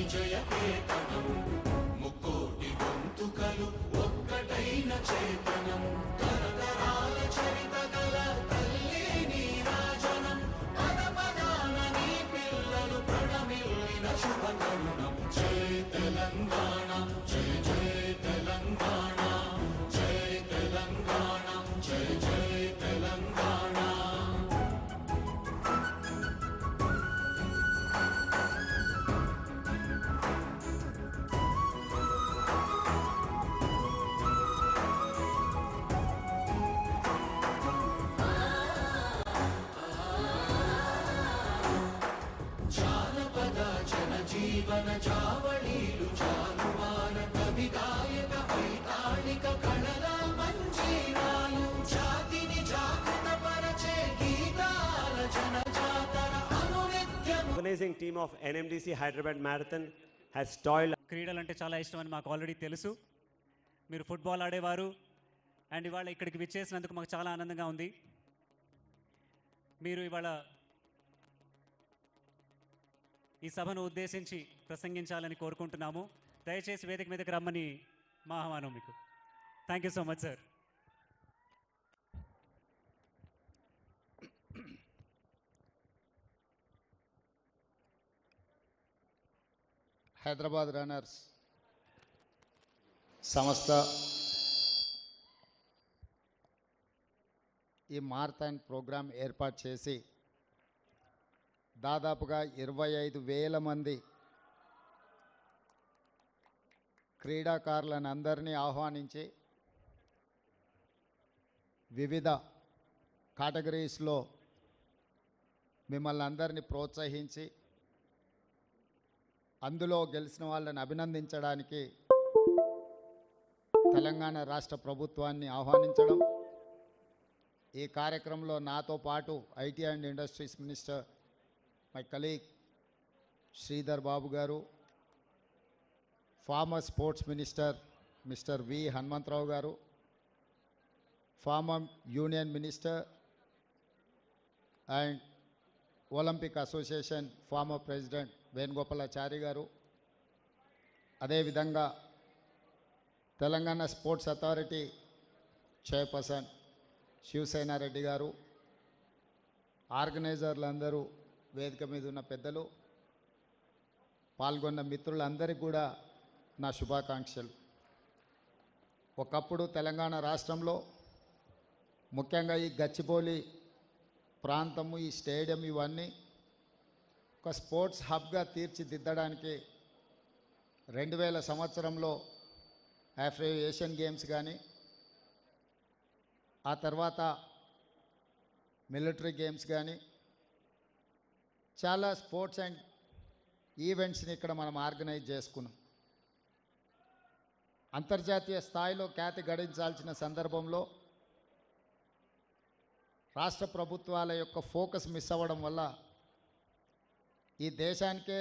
విజయ కేతనం ముక్కోటి గొంతుకలు ఒక్కటైన చేతనం తరతరాల చరిత గల తల్లి నీరాజనం పద పదాన నీ పిల్లలు ప్రణమిల్లిన శుభతరుణం జై తెలంగాణ జై జై తెలంగాణ జై తెలంగాణ జై జై తెలంగాణ. జానపద జనజీవన జావళీలు జానువార కవి గాయక వైతాళిక కళల మంజీరాలు జాతిని జాగృత పరచే గీతాల జనజాతర అనునిత్యం. Organizing team of NMDC Hyderabad Marathon has toiled. క్రీడలు అంటే చాలా ఇష్టం అని మాకు ఆల్రెడీ తెలుసు. మీరు ఫుట్బాల్ ఆడేవారు అండ్ ఇవాళ ఇక్కడికి విచ్చేసినందుకు మాకు చాలా ఆనందంగా ఉంది. మీరు ఇవాళ ఈ సభను ఉద్దేశించి ప్రసంగించాలని కోరుకుంటున్నాము. దయచేసి వేదిక మీదకి రమ్మని మా ఆహ్వానం మీకు. Thank you so much sir. Hyderabad runners సంస్థ ఈ మారథాన్ ప్రోగ్రాం ఏర్పాటు చేసి దాదాపుగా 25,000 మంది క్రీడాకారులను అందరినీ ఆహ్వానించి వివిధ కేటగిరీస్లో మిమ్మల్ని అందరినీ ప్రోత్సహించి అందులో గెలిచిన వాళ్ళని అభినందించడానికి తెలంగాణ రాష్ట్ర ప్రభుత్వాన్ని ఆహ్వానించడం. ఈ కార్యక్రమంలో నాతో పాటు IT and industries minister my colleague Sridhar Babu garu, former sports minister mister V Hanumantha Rao garu, former union minister and Olympic association former president Venugopalachari garu, అదేవిధంగా Telangana sports authority chairperson Sivasena Reddy garu, ఆర్గనైజర్లందరూ, వేదిక మీద ఉన్న పెద్దలు, పాల్గొన్న మిత్రులందరికీ కూడా నా శుభాకాంక్షలు. ఒకప్పుడు తెలంగాణ రాష్ట్రంలో ముఖ్యంగా ఈ గచ్చిబౌలి ప్రాంతము, ఈ స్టేడియం ఇవన్నీ ఒక స్పోర్ట్స్ హబ్గా తీర్చిదిద్దడానికి 2000 సంవత్సరంలో ఆఫ్రో ఏషియన్ గేమ్స్ కానీ, ఆ తర్వాత మిలిటరీ గేమ్స్ కానీ చాలా స్పోర్ట్స్ అండ్ ఈవెంట్స్ని ఇక్కడ మనం ఆర్గనైజ్ చేసుకున్నాం. అంతర్జాతీయ స్థాయిలో ఖ్యాతి గడించాల్సిన సందర్భంలో రాష్ట్ర ప్రభుత్వాల యొక్క ఫోకస్ మిస్ అవ్వడం వల్ల ఈ దేశానికే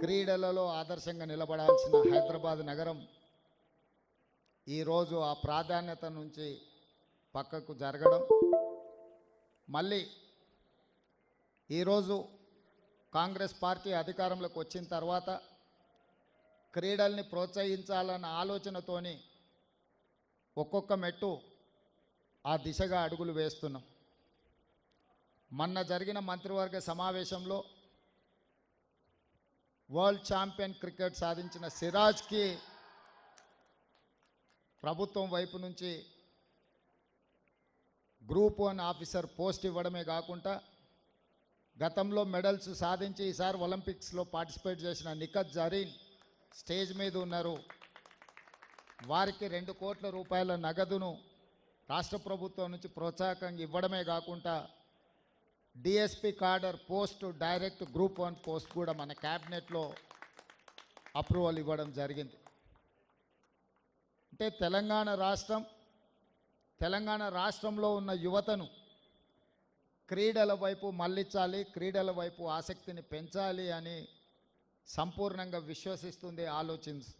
క్రీడలలో ఆదర్శంగా నిలబడాల్సిన హైదరాబాద్ నగరం ఈరోజు ఆ ప్రాధాన్యత నుంచి పక్కకు జరగడం, మళ్ళీ ఈరోజు కాంగ్రెస్ పార్టీ అధికారంలోకి వచ్చిన తర్వాత క్రీడల్ని ప్రోత్సహించాలన్న ఆలోచనతోని ఒక్కొక్క మెట్టు ఆ దిశగా అడుగులు వేస్తున్నాం. మొన్న జరిగిన మంత్రివర్గ సమావేశంలో వరల్డ్ ఛాంపియన్ క్రికెట్ సాధించిన సిరాజ్కి ప్రభుత్వం వైపు నుంచి గ్రూప్ 1 ఆఫీసర్ పోస్ట్ ఇవ్వడమే కాకుండా గతంలో మెడల్స్ సాధించి ఈసారి ఒలింపిక్స్లో పార్టిసిపేట్ చేసిన నిఖత్ జరీన్ స్టేజ్ మీద ఉన్నారు. వారికి 2 కోట్ల రూపాయల నగదును రాష్ట్ర ప్రభుత్వం నుంచి ప్రోత్సాహకంగా ఇవ్వడమే కాకుండా DSP కార్డర్ post, direct group 1 post కూడా మన క్యాబినెట్లో అప్రూవల్ ఇవ్వడం జరిగింది. అంటే తెలంగాణ రాష్ట్రంలో ఉన్న యువతను క్రీడల వైపు మళ్ళించాలి, క్రీడల వైపు ఆసక్తిని పెంచాలి అని సంపూర్ణంగా విశ్వసిస్తుంది, ఆలోచిస్తుంది.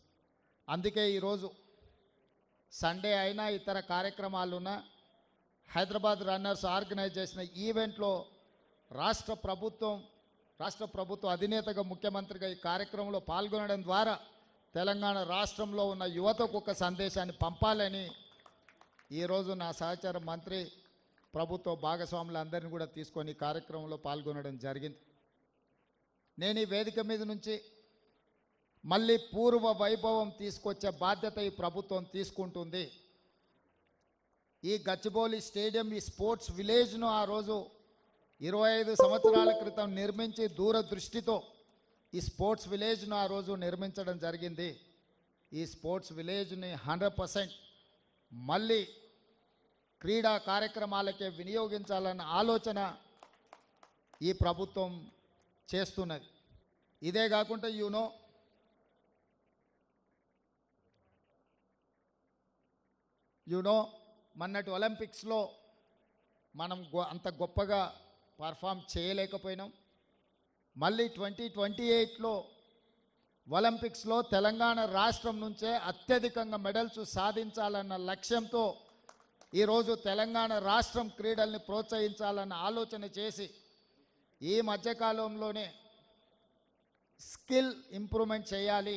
అందుకే ఈరోజు సండే అయినా ఇతర కార్యక్రమాలున్న హైదరాబాద్ రన్నర్స్ ఆర్గనైజ్ చేసిన ఈవెంట్లో రాష్ట్ర ప్రభుత్వం రాష్ట్ర ప్రభుత్వ అధినేతగా ముఖ్యమంత్రిగా ఈ కార్యక్రమంలో పాల్గొనడం ద్వారా తెలంగాణ రాష్ట్రంలో ఉన్న యువతకు ఒక సందేశాన్ని పంపాలని ఈరోజు నా సహచార మంత్రి ప్రభుత్వ భాగస్వాములందరినీ కూడా తీసుకొని ఈ కార్యక్రమంలో పాల్గొనడం జరిగింది. నేను ఈ వేదిక మీద నుంచి మళ్ళీ పూర్వ వైభవం తీసుకొచ్చే బాధ్యత ఈ ప్రభుత్వం తీసుకుంటుంది. ఈ గచ్చిబౌలి స్టేడియం, ఈ స్పోర్ట్స్ విలేజ్ను ఆ రోజు 25 సంవత్సరాల క్రితం నిర్మించి దూరదృష్టితో ఈ స్పోర్ట్స్ విలేజ్ను ఆ రోజు నిర్మించడం జరిగింది. ఈ స్పోర్ట్స్ విలేజ్ని 100% మళ్ళీ క్రీడా కార్యక్రమాలకే వినియోగించాలన్న ఆలోచన ఈ ప్రభుత్వం చేస్తున్నది. ఇదే కాకుండా మొన్నటి ఒలింపిక్స్లో మనం అంత గొప్పగా పర్ఫామ్ చేయలేకపోయినాం. మళ్ళీ 2028లో ఒలింపిక్స్లో తెలంగాణ రాష్ట్రం నుంచే అత్యధికంగా మెడల్స్ సాధించాలన్న లక్ష్యంతో ఈరోజు తెలంగాణ రాష్ట్రం క్రీడల్ని ప్రోత్సహించాలన్న ఆలోచన చేసి ఈ మధ్యకాలంలోనే స్కిల్ ఇంప్రూవ్మెంట్ చేయాలి,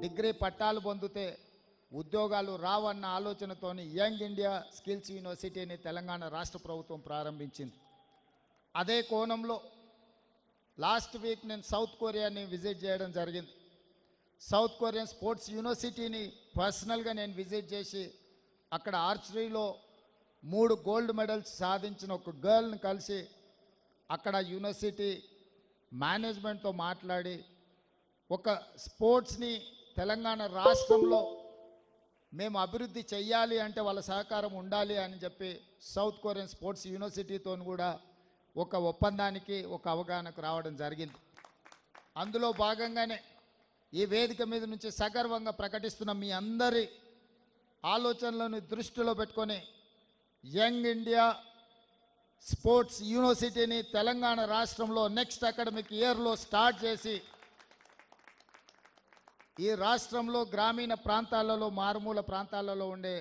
డిగ్రీ పట్టాలు పొందితే ఉద్యోగాలు రావన్న ఆలోచనతోని యంగ్ ఇండియా స్కిల్స్ యూనివర్సిటీని తెలంగాణ రాష్ట్ర ప్రభుత్వం ప్రారంభించింది. అదే కోణంలో లాస్ట్ వీక్ నేను సౌత్ కొరియాని విజిట్ చేయడం జరిగింది. సౌత్ కొరియన్ స్పోర్ట్స్ యూనివర్సిటీని పర్సనల్గా నేను విజిట్ చేసి అక్కడ ఆర్చరీలో 3 గోల్డ్ మెడల్స్ సాధించిన ఒక గర్ల్ని కలిసి అక్కడ యూనివర్సిటీ మేనేజ్మెంట్తో మాట్లాడి ఒక స్పోర్ట్స్ని తెలంగాణ రాష్ట్రంలో మేము అభివృద్ధి చెయ్యాలి అంటే వాళ్ళ సహకారం ఉండాలి అని చెప్పి సౌత్ కొరియన్ స్పోర్ట్స్ యూనివర్సిటీతో కూడా ఒక ఒప్పందానికి ఒక అవగాహనకు రావడం జరిగింది. అందులో భాగంగానే ఈ వేదిక మీద నుంచి సగర్వంగా ప్రకటిస్తున్న మీ అందరి ఆలోచనలను దృష్టిలో పెట్టుకొని యంగ్ ఇండియా స్పోర్ట్స్ యూనివర్సిటీని తెలంగాణ రాష్ట్రంలో నెక్స్ట్ అకాడమిక్ ఇయర్లో స్టార్ట్ చేసి ఈ రాష్ట్రంలో గ్రామీణ ప్రాంతాలలో, మారుమూల ప్రాంతాలలో ఉండే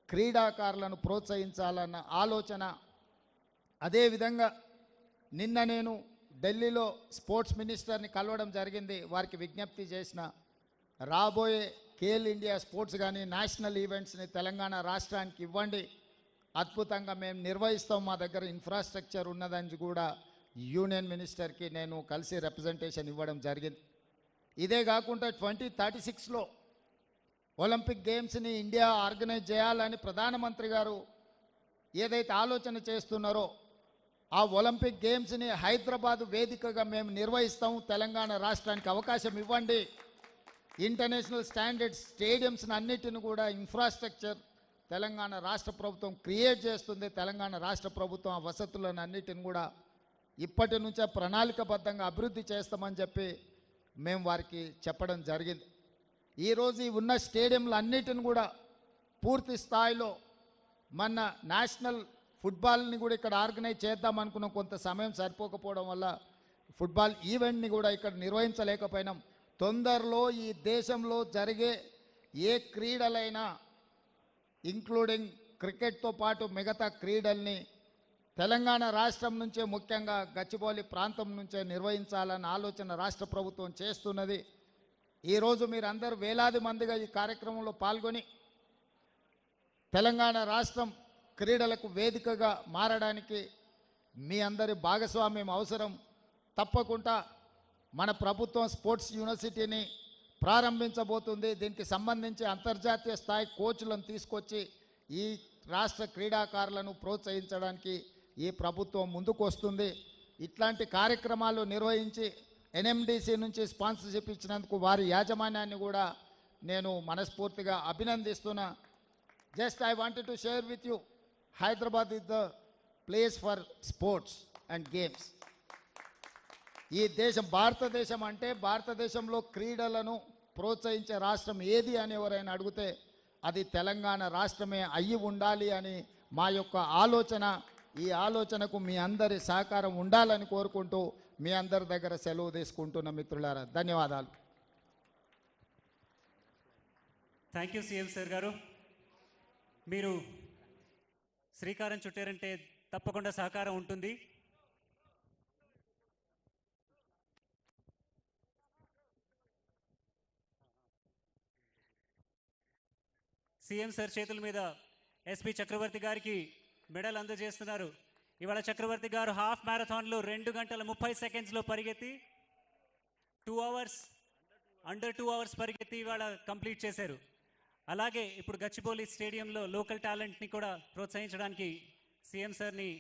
క్రీడాకారులను ప్రోత్సహించాలన్న ఆలోచన. అదేవిధంగా నిన్న నేను ఢిల్లీలో స్పోర్ట్స్ మినిస్టర్ని కలవడం జరిగింది. వారికి విజ్ఞప్తి చేసిన రాబోయే ఖేల్ ఇండియా స్పోర్ట్స్ కానీ నేషనల్ ఈవెంట్స్ని తెలంగాణ రాష్ట్రానికి ఇవ్వండి, అద్భుతంగా మేము నిర్వహిస్తాం, మా దగ్గర ఇన్ఫ్రాస్ట్రక్చర్ ఉన్నదని కూడా యూనియన్ మినిస్టర్కి నేను కలిసి రిప్రజెంటేషన్ ఇవ్వడం జరిగింది. ఇదే కాకుండా 2036లో ఒలింపిక్ గేమ్స్ని ఇండియా ఆర్గనైజ్ చేయాలని ప్రధానమంత్రి గారు ఏదైతే ఆలోచన చేస్తున్నారో ఆ ఒలింపిక్ గేమ్స్ని హైదరాబాద్ వేదికగా మేము నిర్వహిస్తాము, తెలంగాణ రాష్ట్రానికి అవకాశం ఇవ్వండి, ఇంటర్నేషనల్ స్టాండర్డ్ స్టేడియంస్ని అన్నిటిని కూడా ఇన్ఫ్రాస్ట్రక్చర్ తెలంగాణ రాష్ట్ర ప్రభుత్వం క్రియేట్ చేస్తుంది. తెలంగాణ రాష్ట్ర ప్రభుత్వం ఆ వసతులను అన్నిటిని కూడా ఇప్పటి నుంచే ప్రణాళికబద్ధంగా అభివృద్ధి చేస్తామని చెప్పి మేము వారికి చెప్పడం జరిగింది. ఈరోజు ఈ ఉన్న స్టేడియంలు అన్నిటిని కూడా పూర్తి స్థాయిలో మన నేషనల్ ఫుట్బాల్ని కూడా ఇక్కడ ఆర్గనైజ్ చేద్దాం అనుకున్నాం. కొంత సమయం సరిపోకపోవడం వల్ల ఫుట్బాల్ ఈవెంట్ని కూడా ఇక్కడ నిర్వహించలేకపోయినాం. తొందరలో ఈ దేశంలో జరిగే ఏ క్రీడలైనా ఇంక్లూడింగ్ క్రికెట్తో పాటు మిగతా క్రీడల్ని తెలంగాణ రాష్ట్రం నుంచే, ముఖ్యంగా గచ్చిబౌలి ప్రాంతం నుంచే నిర్వహించాలన్న ఆలోచన రాష్ట్ర ప్రభుత్వం చేస్తున్నది. ఈరోజు మీరందరూ వేలాది మందిగా ఈ కార్యక్రమంలో పాల్గొని తెలంగాణ రాష్ట్రం క్రీడలకు వేదికగా మారడానికి మీ అందరి భాగస్వామ్యం అవసరం. తప్పకుండా మన ప్రభుత్వం స్పోర్ట్స్ యూనివర్సిటీని ప్రారంభించబోతుంది. దీనికి సంబంధించి అంతర్జాతీయ స్థాయి కోచ్లను తీసుకొచ్చి ఈ రాష్ట్ర క్రీడాకారులను ప్రోత్సహించడానికి ఈ ప్రభుత్వం ముందుకు వస్తుంది. ఇట్లాంటి కార్యక్రమాలు నిర్వహించి ఎన్ఎండిసి నుంచి స్పాన్సర్షిప్ ఇచ్చినందుకు వారి యాజమాన్యాన్ని కూడా నేను మనస్ఫూర్తిగా అభినందిస్తున్నా. Just I wanted to share with you, Hyderabad is the place for sports and games. ఈ దేశం భారతదేశం అంటే భారతదేశంలో క్రీడలను ప్రోత్సహించే రాష్ట్రం ఏది అని ఎవరైనా అడిగితే అది తెలంగాణ రాష్ట్రమే అయ్యి ఉండాలి అని మా యొక్క ఆలోచన. ఈ ఆలోచనకు మీ అందరి సహకారం ఉండాలని కోరుకుంటూ మీ అందరి దగ్గర సెలవు తీసుకుంటున్న మిత్రులారా, ధన్యవాదాలు. థ్యాంక్ యూ సీఎం సార్ గారు. మీరు శ్రీకారం చుట్టారంటే తప్పకుండా సహకారం ఉంటుంది. సీఎం సార్ చేతుల మీద ఎస్పి చక్రవర్తి గారికి మెడల్ అందజేస్తున్నారు. ఇవాళ చక్రవర్తి గారు హాఫ్ మ్యారథాన్లో 2 గంటల 30 సెకండ్స్లో పరిగెత్తి 2 అవర్స్ అండర్ 2 అవర్స్ పరిగెత్తి ఇవాళ కంప్లీట్ చేశారు. అలాగే ఇప్పుడు గచ్చిబౌలి స్టేడియంలో లోకల్ టాలెంట్ని కూడా ప్రోత్సహించడానికి సీఎం సార్ని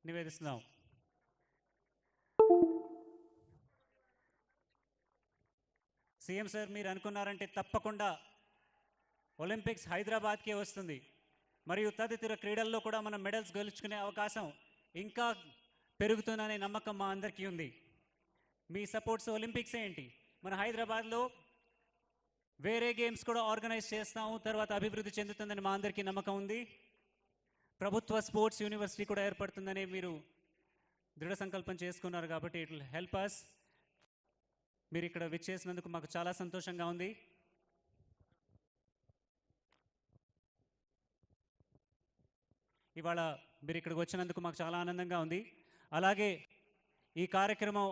నివేదిస్తున్నాం. సీఎం సార్ మీరు అనుకున్నారంటే తప్పకుండా ఒలింపిక్స్ హైదరాబాద్కే వస్తుంది. మరియు తదితర క్రీడల్లో కూడా మనం మెడల్స్ గెలుచుకునే అవకాశం ఇంకా పెరుగుతుందనే నమ్మకం మా అందరికీ ఉంది. మీ సపోర్ట్స్ ఒలింపిక్స్ ఏంటి, మన హైదరాబాద్లో వేరే గేమ్స్ కూడా ఆర్గనైజ్ చేస్తాము, తర్వాత అభివృద్ధి చెందుతుందని మా అందరికీ నమ్మకం ఉంది. ప్రభుత్వ స్పోర్ట్స్ యూనివర్సిటీ కూడా ఏర్పడుతుందని మీరు దృఢ సంకల్పం చేసుకున్నారు కాబట్టి ఇట్ విల్ హెల్ప్ అస్. మీరు ఇక్కడ విచ్చేసినందుకు మాకు చాలా సంతోషంగా ఉంది. ఇవాళ మీరు ఇక్కడికి వచ్చినందుకు మాకు చాలా ఆనందంగా ఉంది. అలాగే ఈ కార్యక్రమం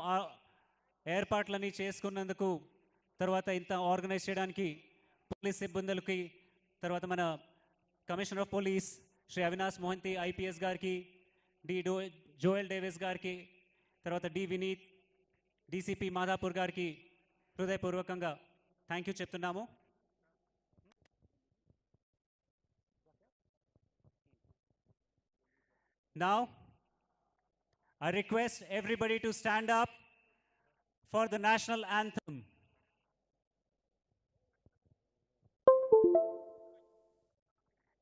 ఏర్పాట్లని చేసుకున్నందుకు, తర్వాత ఇంత ఆర్గనైజ్ చేయడానికి పోలీస్ సిబ్బందులకి, తర్వాత మన commissioner of police Shri Avinash Mohanty IPS గారికి, జోయల్ డేవిస్ గారికి, తర్వాత వినీత్ డీసీపీ మాదాపూర్ గారికి హృదయపూర్వకంగా థ్యాంక్ యూ చెప్తున్నాము. Now, I request everybody to stand up for the national anthem.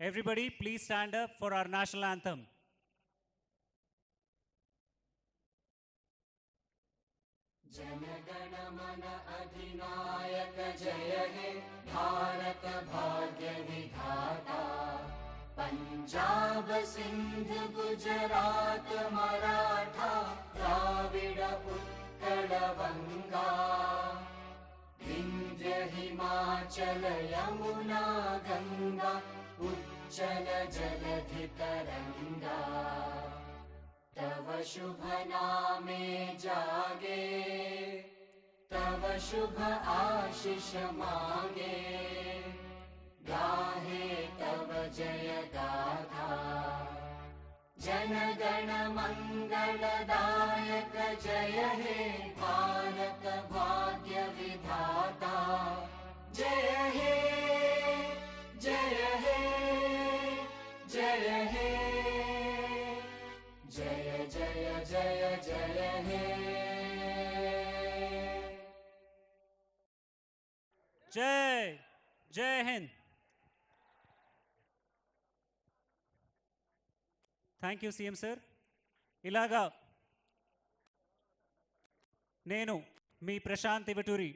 Everybody, please stand up for our national anthem. जनगण मन अधिनायक जय हे भारत भाग्य विधाता पंजाब सिंध गुजरात मराठा द्राविड उत्कल बंगा विंध्य हिमाचल यमुना गंगा उच्चल जलधि तरंगा तव शुभ नामे जागे तव शुभ आशीष मांगे गाहे तव जय गाथा जनगण मंगलदायक जय हे भारत भाग्य विधाता जय हे जय हे जय हे जय जय जय जय हे जय जय Hind. Thank you CM sir. ఇలాగా నేను మీ ప్రశాంత్ ఇవటూరి